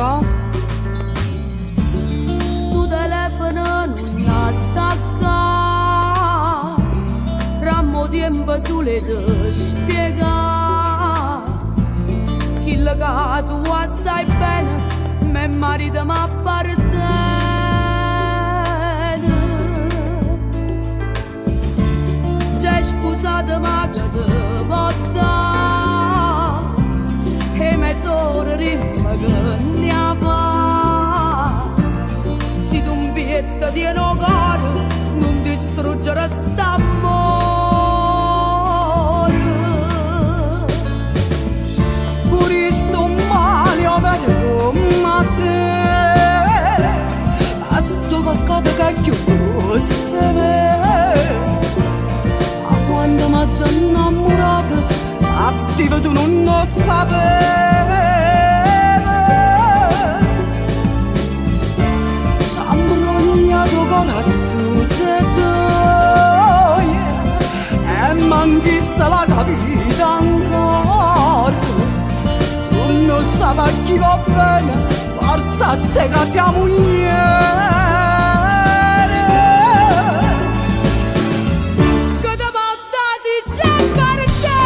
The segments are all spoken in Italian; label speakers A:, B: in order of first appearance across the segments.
A: so?
B: Sto telefono non attacca, rammo tempo sole te spiega. Chi che tu sai bene, me marito m'appartiene. Già sposato ma che te porta, e mezz'ora rimma che ne va. Se tu un bietto di un cuore, non distruggere st'amore.
A: Pure sto male a vedere come te, a sto peccato che più grosso è. A quando mi già innamorato, a Steve tu non lo sapevi. Ci ha imbrogliato con a tutte e due, e manchissa la capita ancora. Non sa chi va bene, forza a te che siamo mugliere.
B: Che te porta si già per te,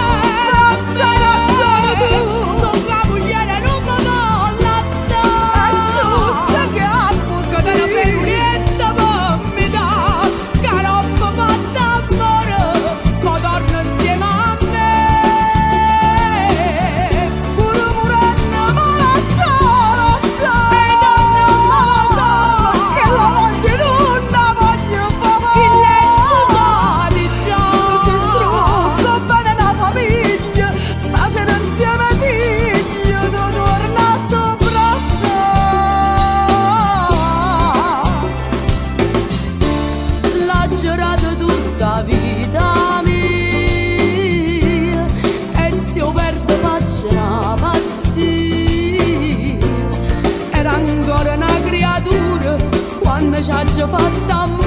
A: Razzone tu,
B: sono la mugliere non mi molla te.
A: è giusto che a
B: Che te la fai niente per mi dà, che non mi fa d'amore, ma torna insieme a me.
A: pure muranno malazzone sai, che la voglio non la voglio
B: Chi
A: fare.
B: l'hai sposati già?
A: Distruggo bene la famiglia, stasera insieme ai figli, tu tornato a braccia.
B: L'ha giurato tutta vita mia, e se io perdo faccio una pazzia. Era ancora una creatura quando ci ha già fatto amore.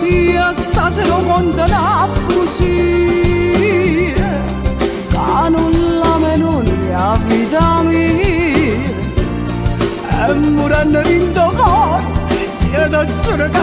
A: Io stasera conto a bugie, che non la memoria a vita mia, e morendo in cuore, io ti giuro che